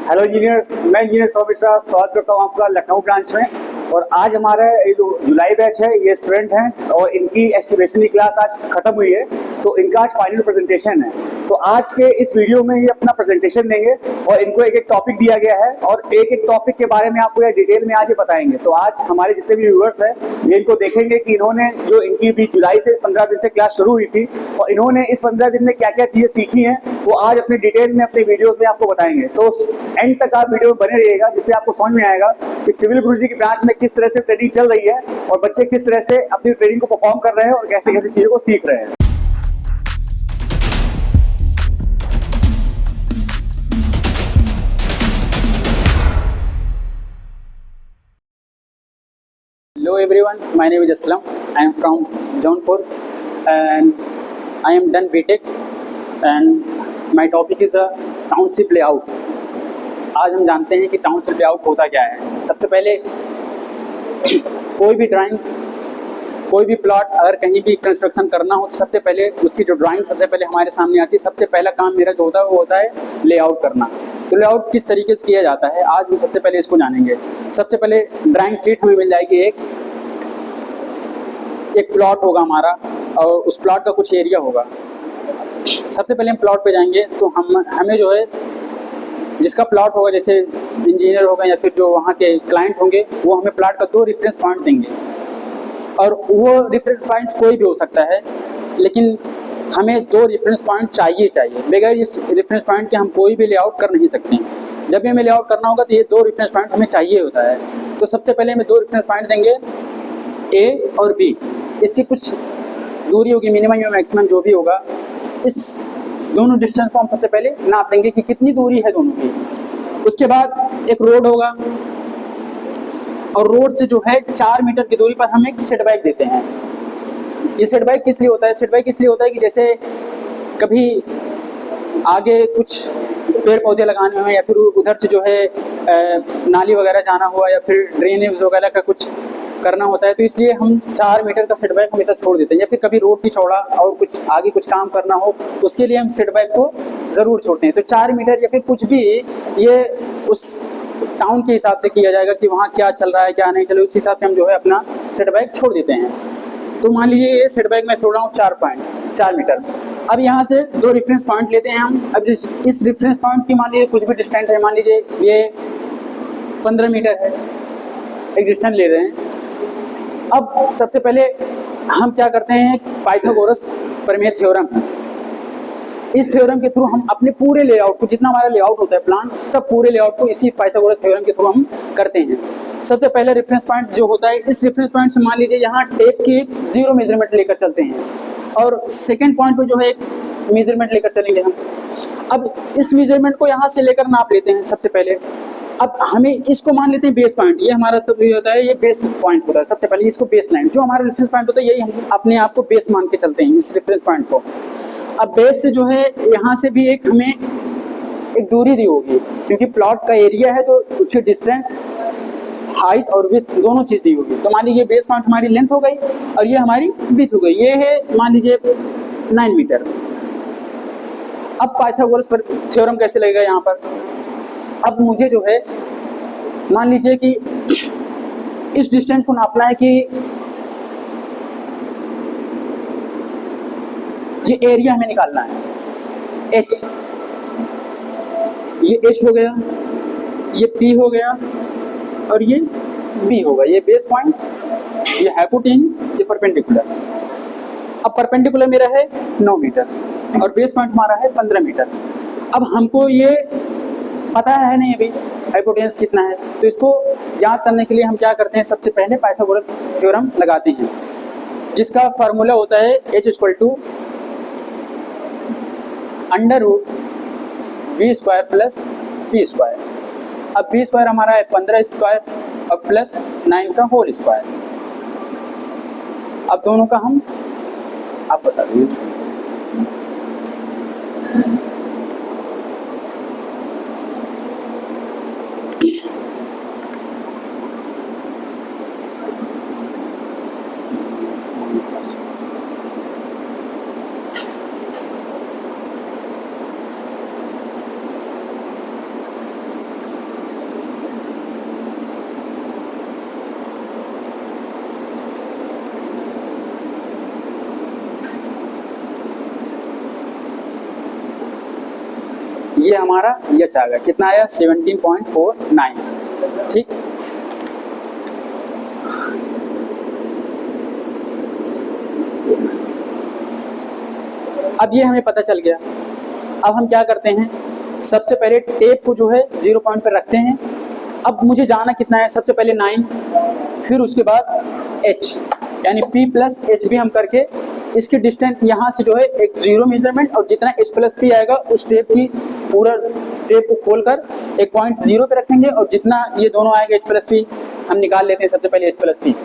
Hello engineers, मैं engineer Saurabh Mishra स्वागत करता हूँ आपका लखनऊ ब्रांच में। और आज हमारा ये जो जुलाई बैच है ये स्टूडेंट हैं और इनकी एस्टिमेशन की क्लास आज खत्म हुई है, तो इनका आज फाइनल प्रेजेंटेशन है। तो आज के इस वीडियो में ये अपना प्रेजेंटेशन देंगे और इनको एक एक टॉपिक दिया गया है और एक एक टॉपिक के बारे में आपको ये डिटेल में आज ये बताएंगे। तो आज हमारे जितने भी व्यूअर्स हैं ये इनको देखेंगे कि इन्होंने जो इनकी भी जुलाई से 15 दिन से क्लास शुरू हुई थी और इन्होंने इस 15 दिन में क्या क्या चीज़ें सीखी हैं वो आज अपने डिटेल में अपने वीडियोस में आपको बताएंगे। तो एंड तक आप वीडियो में बने रहिएगा जिससे आपको समझ में आएगा कि सिविल गुरुजी की ब्रांच में किस तरह से ट्रेनिंग चल रही है और बच्चे किस तरह से अपनी ट्रेनिंग को परफॉर्म कर रहे हैं और कैसे कैसे चीज़ों को सीख रहे हैं। Hello everyone, my name is Aslam. I am from Jaunpur and I am done BTech and my topic is a township layout. आज हम जानते हैं कि टाउनशिप लेआउट होता क्या है। सबसे पहले कोई भी ड्राइंग, कोई भी प्लॉट अगर कहीं भी कंस्ट्रक्शन करना हो तो सबसे पहले उसकी जो ड्राइंग सबसे पहले हमारे सामने आती है। सबसे पहला काम मेरा जो होता है वो होता है लेआउट करना। तो लेआउट किस तरीके से किया जाता है आज हम सबसे पहले इसको जानेंगे। सबसे पहले ड्राइंग शीट हमें मिल जाएगी, एक प्लॉट होगा हमारा और उस प्लॉट का कुछ एरिया होगा। सबसे पहले हम प्लॉट पे जाएंगे तो हमें जो है जिसका प्लॉट होगा, जैसे इंजीनियर होगा या फिर जो वहाँ के क्लाइंट होंगे, वो हमें प्लॉट का 2 रेफरेंस पॉइंट देंगे और वो रेफरेंस पॉइंट कोई भी हो सकता है, लेकिन हमें 2 रेफरेंस पॉइंट चाहिए। बगैर इस रेफरेंस पॉइंट के हम कोई भी लेआउट कर नहीं सकते हैं। जब भी हमें लेआउट करना होगा तो ये 2 रेफरेंस पॉइंट हमें चाहिए होता है। तो सबसे पहले हमें 2 रेफरेंस पॉइंट देंगे, ए और बी। इसकी कुछ दूरी होगी, मिनिमम या मैक्सिमम जो भी होगा। इस दोनों डिस्टेंस को हम सबसे पहले नाप देंगे कि कितनी दूरी है दोनों की। उसके बाद एक रोड होगा और रोड से जो है 4 मीटर की दूरी पर हम एक सेटबैक देते हैं। ये सेटबैक किस लिए होता है? सेटबैक इसलिए होता है कि जैसे कभी आगे कुछ पेड़ पौधे लगाने हुए या फिर उधर से जो है नाली वगैरह जाना हुआ या फिर ड्रेनेज वगैरह का कुछ करना होता है, तो इसलिए हम 4 मीटर का सेटबैक हमेशा छोड़ देते हैं। या फिर कभी रोड की चौड़ा और कुछ आगे कुछ काम करना हो उसके लिए हम सेटबैक को ज़रूर छोड़ते हैं। तो 4 मीटर या फिर कुछ भी ये उस टाउन के हिसाब से किया जाएगा कि वहाँ क्या चल रहा है क्या नहीं चल रहा है, उस हिसाब से हम जो है अपना सेटबैक छोड़ देते हैं। तो मान लीजिए ये सेटबैक मैं छोड़ रहा हूँ 4 मीटर। अब यहाँ से 2 रेफरेंस पॉइंट लेते हैं हम। अब इस रेफरेंस पॉइंट की मान लीजिए कुछ भी डिस्टेंस है, मान लीजिए ये 15 मीटर है, एक डिस्टेंस ले रहे हैं। अब सबसे पहले हम क्या करते हैं, पाइथागोरस प्रमेय थ्योरम है। इस थ्योरम के थ्रू हम अपने पूरे लेआउट को, जितना हमारा लेआउट होता है प्लान, सब पूरे लेआउट को इसी पाइथागोरस थ्योरम के थ्रू हम करते हैं। सबसे पहले रेफरेंस पॉइंट जो होता है, इस रेफरेंस पॉइंट से मान लीजिए यहाँ टेप की 0 मेजरमेंट लेकर चलते हैं और सेकेंड पॉइंट पर जो है एक मेजरमेंट लेकर चलेंगे हम। अब इस मेजरमेंट को यहाँ से लेकर नाप लेते हैं सबसे पहले। अब हमें इसको मान लेते हैं बेस पॉइंट। ये हमारा सब ये होता है, ये बेस पॉइंट होता है। सबसे पहले इसको बेस लाइन, जो हमारा रेफरेंस पॉइंट होता है, यही हम अपने आप को बेस मान के चलते हैं इस रेफरेंस पॉइंट को। अब बेस से जो है यहाँ से भी एक हमें एक दूरी दी होगी, क्योंकि प्लॉट का एरिया है तो उसकी डिस्टेंस, हाइट और विड्थ दोनों चीज़ दी होगी। तो मान लीजिए बेस पॉइंट हमारी लेंथ हो गई और ये हमारी विड्थ हो गई। ये है मान लीजिए 9 मीटर। अब पाइथागोरस थ्योरम कैसे लगेगा यहाँ पर? अब मुझे जो है मान लीजिए कि इस डिस्टेंस को नापना है कि ये एरिया हमें निकालना है, H। ये H हो गया, ये P हो गया और ये B होगा। ये बेस पॉइंट, ये हाइपोटेन्यूज, ये परपेंडिकुलर। अब परपेंडिकुलर मेरा है 9 मीटर और बेस पॉइंट हमारा है 15 मीटर। अब हमको ये पता है नहीं अभी हाइपोटेन्यूज कितना है, तो इसको याद करने के लिए हम क्या करते हैं, सबसे पहले पाइथागोरस थ्योरम लगाते हैं, जिसका फार्मूला होता है H = √v² + p²। अब v² हमारा है 15² और प्लस 9 का होल स्क्वायर। अब दोनों का हम आप बता दीजिए। ये हमारा एच आ गया, कितना आया 17.49, ठीक। अब ये हमें पता चल गया। अब हम क्या करते हैं, सबसे पहले टेप को जो है 0 पॉइंट पर रखते हैं। अब मुझे जाना कितना है, सबसे पहले 9, फिर उसके बाद h, यानी p प्लस एच भी हम करके इसकी डिस्टेंस यहाँ से जो है एक 0 मेजरमेंट, और जितना h प्लस पी आएगा उस टेप की पूरा टेप को खोलकर एक पॉइंट 0 पे रखेंगे, और जितना ये दोनों आएगा h प्लस पी हम निकाल लेते हैं सबसे पहले h प्लस पी।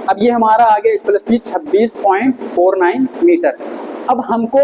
अब ये हमारा आ गया h प्लस पी 26.49 मीटर। अब हमको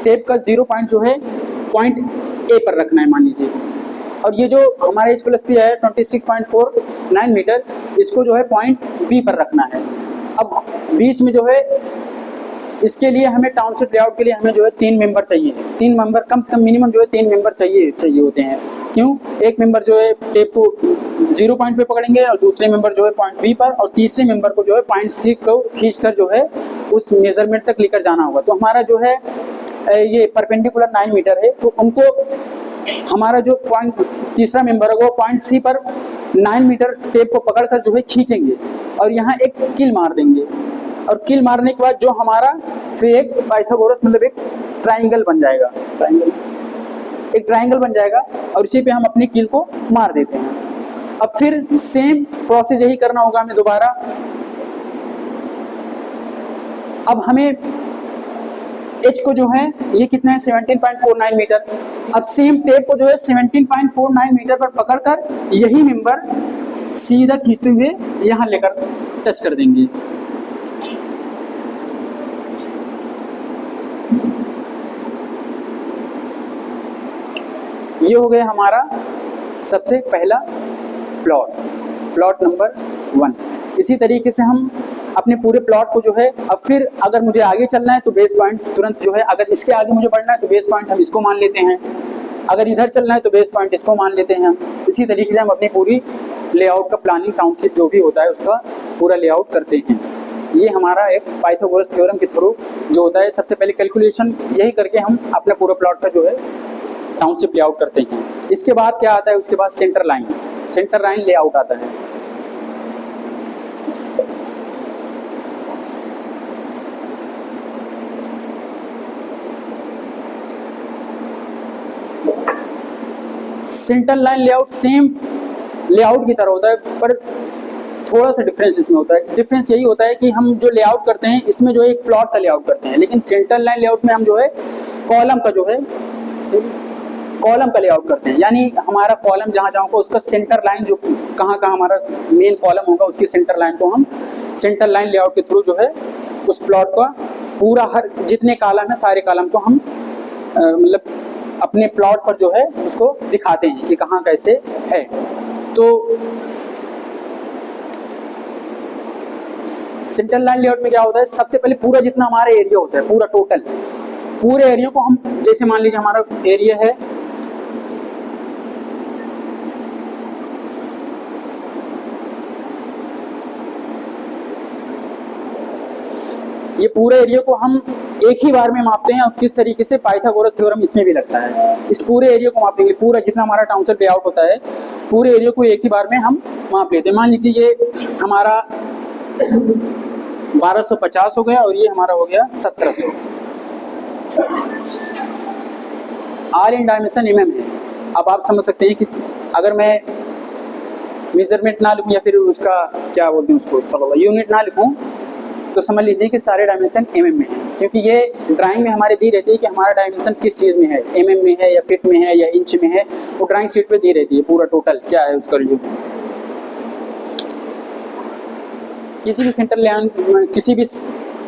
टेप का 0 पॉइंट जो है पॉइंट ए पर रखना है, मान लीजिए, और ये जो हमारा h प्लस पी है 26.49 मीटर, इसको जो है पॉइंट बी पर रखना है। अब बीच में जो है इसके लिए हमें टाउनशिप लेआउट के लिए हमें जो है 3 मेंबर चाहिए, 3 मेंबर कम से कम मिनिमम जो है 3 मेंबर चाहिए होते हैं। क्यों? एक मेंबर जो है टेप को 0 पॉइंट पे पकड़ेंगे, और दूसरे मेंबर जो है पॉइंट बी पर, और तीसरे मेंबर को जो है पॉइंट सी को खींचकर जो है उस मेजरमेंट तक लेकर जाना होगा। तो हमारा जो है ये परपेंडिकुलर 9 मीटर है, तो उनको हमारा जो पॉइंट तीसरा मेंबर है वो पॉइंट सी पर 9 मीटर टेप को पकड़कर जो है खींचेंगे, और यहाँ एक कील मार देंगे, और कील मारने के बाद जो हमारा फिर एक पाइथागोरस मतलब एक ट्राइंगल बन जाएगा, एक ट्राइंगल बन जाएगा, और इसी पे हम अपनी कील को मार देते हैं। अब फिर सेम प्रोसेस यही करना होगा हमें दोबारा। अब हमें h को जो है ये कितना है 17.49 मीटर। अब सेम टेप को जो है 17.49 मीटर पर पकड़कर यही मेंबर सीधा खींचते हुए यहाँ लेकर टच कर देंगे। ये हो गया हमारा सबसे पहला प्लॉट नंबर 1। इसी तरीके से हम अपने पूरे प्लॉट को जो है, अब फिर अगर मुझे आगे चलना है तो बेस पॉइंट तुरंत जो है, अगर इसके आगे मुझे बढ़ना है तो बेस पॉइंट हम इसको मान लेते हैं, अगर इधर चलना है तो बेस पॉइंट इसको मान लेते हैं हम। इसी तरीके से हम अपनी पूरी लेआउट का प्लानिंग टाउनशिप जो भी होता है उसका पूरा लेआउट करते हैं। ये हमारा एक पाइथागोरस थ्योरम के थ्रू जो होता है, सबसे पहले कैलकुलेशन यही करके हम अपना पूरा प्लॉट का जो है टाउनशिप लेआउट करते हैं। इसके बाद क्या आता है, उसके बाद सेंटर लाइन लेआउट आता है। Centre line layout same layout की तरह होता है, पर थोड़ा सा डिफरेंस इसमें होता है। डिफरेंस यही होता है कि हम जो लेआउट करते हैं इसमें जो है एक प्लॉट का लेआउट करते हैं, लेकिन सेंटर लाइन लेआउट में हम जो है कॉलम का जो है कॉलम का लेआउट करते हैं। यानी हमारा कॉलम जहाँ जहाँ को उसका सेंटर लाइन जो कहाँ हमारा मेन कॉलम होगा उसकी सेंटर लाइन को हम सेंटर लाइन लेआउट के थ्रू जो है उस प्लॉट का पूरा हर जितने कॉलम है सारे कॉलम को हम मतलब अपने प्लॉट पर जो है उसको दिखाते हैं कि कहाँ कैसे है। तो सेंटर लाइन लेआउट में क्या होता है, सबसे पहले पूरा जितना हमारा एरिया होता है पूरा टोटल पूरे एरिया को हम, जैसे मान लीजिए हमारा एरिया है ये पूरे एरिया को हम एक ही बार में मापते हैं। और किस तरीके से, पाइथागोरस थ्योरम इसमें भी लगता है। इस पूरे एरिया को मापेंगे, पूरा जितना हमारा टाउनशिप लेआउट होता है पूरे एरिया को एक ही बार में हम माप लेते हैं। मान लीजिए ये हमारा 1250 हो गया और ये हमारा हो गया 1700। ऑल इन डायमेंशन mm है। अब आप समझ सकते हैं कि अगर मैं मेजरमेंट ना लिखूं या फिर उसका क्या बोलते हैं उसको यूनिट ना लिखूं तो समझ लीजिए कि सारे डायमेंशन mm में है, क्योंकि ये ड्राइंग में हमारे दी रहती है कि हमारा डायमेंशन किस चीज़ में है, mm में है या फीट में है या इंच में है, वो ड्राइंग शीट पे दी रहती है पूरा टोटल क्या है उसका रिव्यू। किसी भी सेंटर लाइन, किसी भी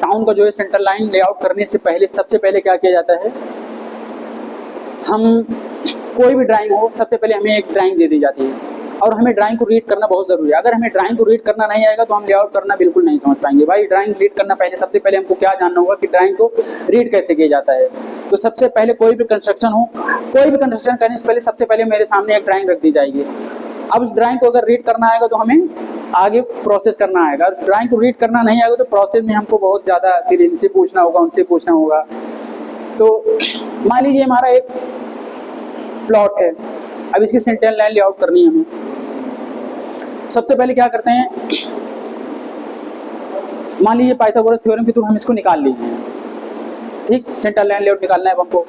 टाउन का जो है सेंटर लाइन लेआउट करने से पहले सबसे पहले क्या किया जाता है, हम कोई भी ड्राइंग हो सबसे पहले हमें एक ड्राइंग दे दी जाती है और हमें ड्राइंग को रीड करना बहुत ज़रूरी है। अगर हमें ड्राइंग को रीड करना नहीं आएगा तो हम लेआउट करना बिल्कुल नहीं समझ पाएंगे। भाई ड्राइंग रीड करना पहले, सबसे पहले हमको क्या जानना होगा कि ड्राइंग को रीड कैसे किया जाता है। तो सबसे पहले कोई भी कंस्ट्रक्शन करने से पहले सबसे पहले मेरे सामने एक ड्राइंग रख दी जाएगी। अब उस ड्राइंग को अगर रीड करना आएगा तो हमें आगे प्रोसेस करना आएगा। उस ड्राइंग को रीड करना नहीं आएगा तो प्रोसेस में हमको बहुत ज़्यादा फिर इनसे पूछना होगा, उनसे पूछना होगा। तो मान लीजिए हमारा एक प्लॉट है, अब इसकी सेंटर लाइन लेआउट करनी है हमें। सबसे पहले क्या करते हैं, मान लीजिए पाइथागोरस थ्योरम के थ्रू हम इसको निकाल लिए हैं, ठीक, सेंटर लाइन लेआउट निकालना है हमको।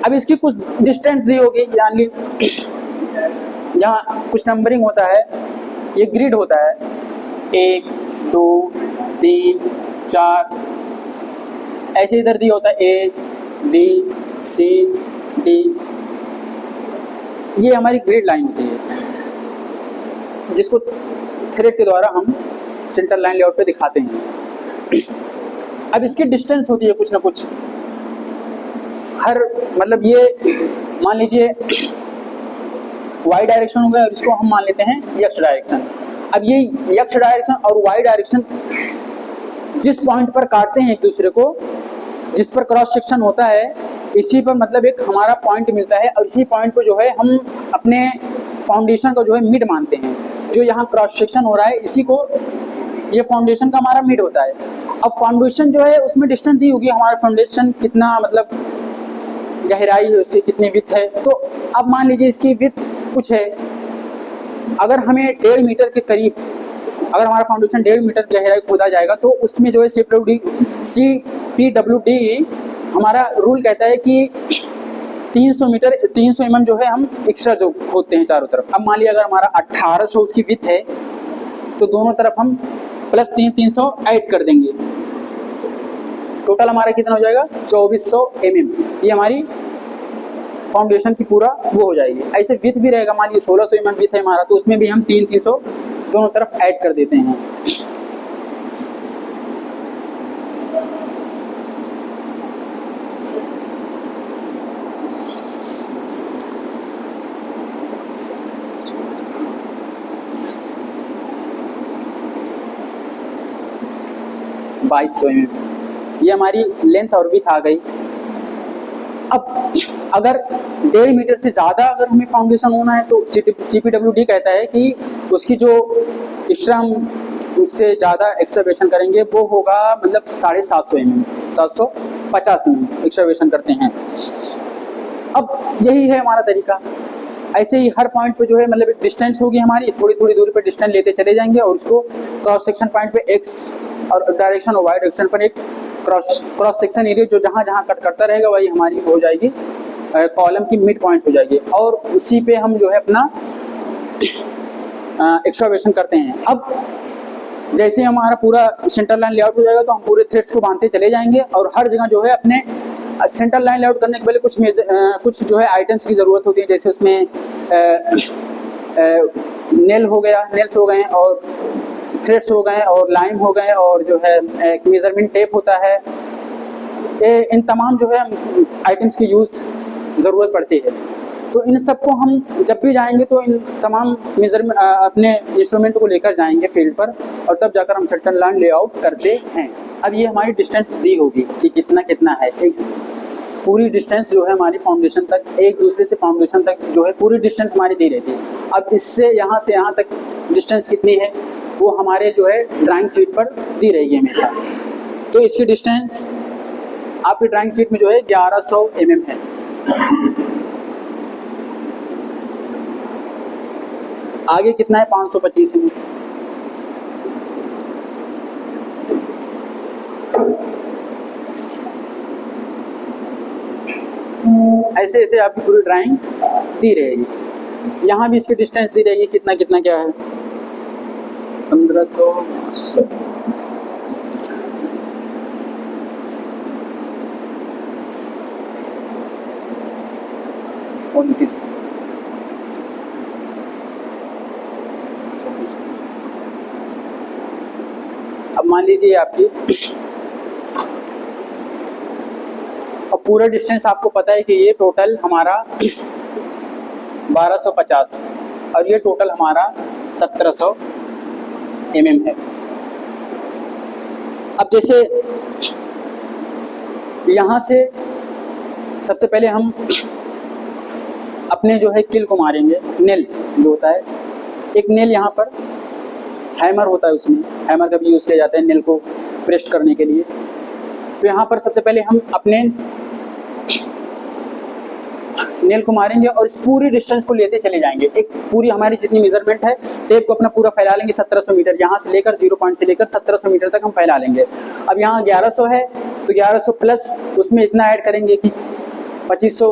अब इसकी कुछ डिस्टेंस दी होगी, मान ली जहाँ कुछ नंबरिंग होता है, ये ग्रिड होता है 1 2 3 4, ऐसे इधर दिया होता है A B C D, ये हमारी ग्रिड लाइन होती है जिसको थ्रेड के द्वारा हम सेंटर लाइन लेआउट पे दिखाते हैं। अब इसकी डिस्टेंस होती है कुछ ना कुछ, हर मतलब ये मान लीजिए y डायरेक्शन हो गया और इसको हम मान लेते हैं x डायरेक्शन। अब ये x डायरेक्शन और y डायरेक्शन जिस पॉइंट पर काटते हैं एक दूसरे को, जिस पर क्रॉस सेक्शन होता है, इसी पर मतलब एक हमारा पॉइंट मिलता है और इसी पॉइंट को जो है हम अपने फाउंडेशन का जो है मिड मानते हैं। जो यहाँ क्रॉस सेक्शन हो रहा है इसी को, ये फाउंडेशन का हमारा मिड होता है। अब फाउंडेशन जो है उसमें डिस्टेंस दी होगी, हमारा फाउंडेशन कितना मतलब गहराई है, उसकी कितनी विड्थ है। तो अब मान लीजिए इसकी विड्थ कुछ है, अगर हमें 1.5 मीटर के करीब, अगर हमारा फाउंडेशन 1.5 मीटर गहराई खोदा जाएगा तो उसमें जो है CPWD हमारा रूल कहता है कि 300 mm जो है हम एक्स्ट्रा जो खोदते हैं चारों तरफ। अब मान लिया अगर हमारा 1800 उसकी विड्थ है तो दोनों तरफ हम प्लस 300 ऐड कर देंगे, टोटल हमारा कितना हो जाएगा 2400 mm। ये हमारी फाउंडेशन की पूरा वो हो जाएगी। ऐसे विड्थ भी रहेगा, मान लीजिए 1600 mm विड्थ है हमारा, तो उसमें भी हम 300 दोनों तरफ ऐड कर देते हैं। ये हमारी लेंथ और विड्थ आ गई। अब अगर 1.5 मीटर से ज़्यादा अगर हमें फाउंडेशन होना है तो CPWD कहता है कि उसकी जो एक्स्ट्रा हम उससे ज़्यादा एक्सकवेशन करेंगे वो होगा मतलब 750 mm, 750 mm एक्सकवेशन करते हैं। अब यही है हमारा तरीका। ऐसे ही हर पॉइंट पे जो है मतलब एक डिस्टेंस होगी हमारी, थोड़ी थोड़ी दूरी पे डिस्टेंस लेते चले जाएंगे और उसको क्रॉस सेक्शन पॉइंट पे x और डायरेक्शन और y डायरेक्शन पर एक क्रॉस सेक्शन एरिया जो जहाँ जहाँ कट करता रहेगा वही हमारी हो जाएगी कॉलम की मिड पॉइंट हो जाएगी, और उसी पे हम जो है अपना एक्सकवेशन करते हैं। अब जैसे ही हमारा पूरा सेंटर लाइन लेआउट हो जाएगा तो हम पूरे थ्रेड्स को बांधते चले जाएंगे और हर जगह जो है अपने सेंटर लाइन लेआउट करने के पहले कुछ जो है आइटम्स की ज़रूरत होती है। जैसे उसमें नेल्स हो गए और थ्रेड्स हो गए और लाइम हो गए और जो है एक मेजरमेंट टेप होता है। इन तमाम जो है आइटम्स की यूज़ ज़रूरत पड़ती है। तो इन सबको हम जब भी जाएंगे तो इन तमाम मेजरमेंट अपने इंस्ट्रूमेंट को लेकर जाएंगे फील्ड पर और तब जाकर हम सेंटर लाइन लेआउट करते हैं। अब ये हमारी डिस्टेंस दी होगी कि कितना कितना है, एक पूरी डिस्टेंस जो है हमारी फाउंडेशन तक, एक दूसरे से फाउंडेशन तक जो है पूरी डिस्टेंस हमारी दी रहती है। अब इससे यहाँ तक डिस्टेंस कितनी है वो हमारे जो है ड्राइंग शीट पर दी रहेगी हमेशा। तो इसकी डिस्टेंस आपकी ड्राइंग शीट में जो है 1100 mm है। आगे कितना है 525 mm। ऐसे ऐसे आपकी पूरी ड्राइंग दी रहेगी। यहाँ भी इसकी डिस्टेंस दी रहेगी कितना कितना क्या है 1500 29 अब मान लीजिए आपकी अब पूरा डिस्टेंस आपको पता है कि ये टोटल हमारा 1250 और ये टोटल हमारा 1700 mm है। अब जैसे यहाँ से सबसे पहले हम अपने जो है किल को मारेंगे। नेल जो होता है, एक नेल यहाँ पर हैमर होता है, उसमें हैमर का भी यूज़ किया जाता है नेल को प्रेस करने के लिए। तो यहाँ पर सबसे पहले हम अपने नेल को मारेंगे और इस पूरी डिस्टेंस को लेते चले जाएंगे। एक पूरी हमारी जितनी मेजरमेंट है, टेप को अपना पूरा फैला लेंगे 1700 मीटर, यहाँ से लेकर 0 पॉइंट से लेकर 1700 मीटर तक हम फैला लेंगे। अब यहाँ 1100 है तो 1100 प्लस उसमें इतना ऐड करेंगे कि 2500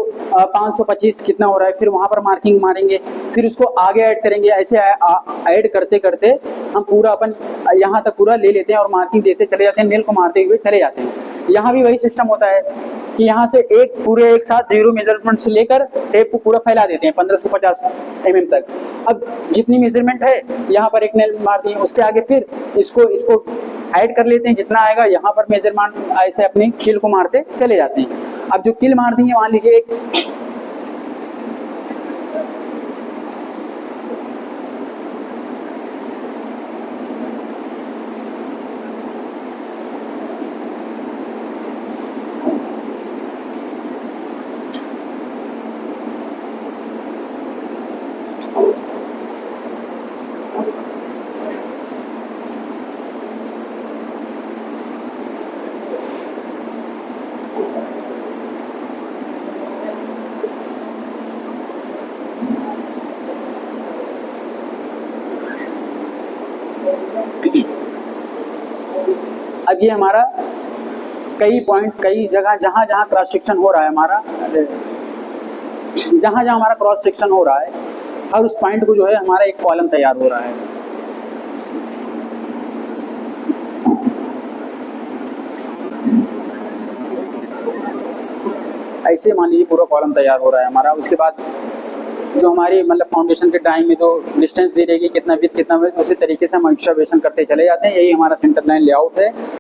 525 कितना हो रहा है, फिर वहाँ पर मार्किंग मारेंगे, फिर उसको आगे ऐड करेंगे। ऐसे ऐड करते करते हम पूरा अपन यहाँ तक पूरा ले लेते हैं और मार्किंग देते चले जाते हैं, नेल को मारते हुए चले जाते हैं। यहाँ भी वही सिस्टम होता है कि यहाँ से एक साथ 0 मेजरमेंट से लेकर टेप को पूरा फैला देते हैं 1550 mm तक। अब जितनी मेजरमेंट है यहाँ पर एक नेल मार दिए, उसके आगे फिर इसको ऐड कर लेते हैं, जितना आएगा यहाँ पर मेजरमेंट ऐसे अपनी किल को मारते चले जाते हैं। अब जो किल मार दी है, मान लीजिए एक अब ये हमारा कई जगह जहाँ जहाँ क्रॉस सेक्शन हो रहा है हमारा क्रॉस सेक्शन हो रहा है, हर उस पॉइंट को जो है हमारा एक कॉलम तैयार हो रहा है। ऐसे मान लीजिए पूरा कॉलम तैयार हो रहा है हमारा। उसके बाद जो हमारी मतलब फाउंडेशन के टाइम में तो डिस्टेंस दे रहेगी, कितना विड्थ कितना विड्थ, उसी तरीके से हम ऑब्जर्वेशन करते चले जाते हैं। यही हमारा सेंटर लाइन लेआउट है।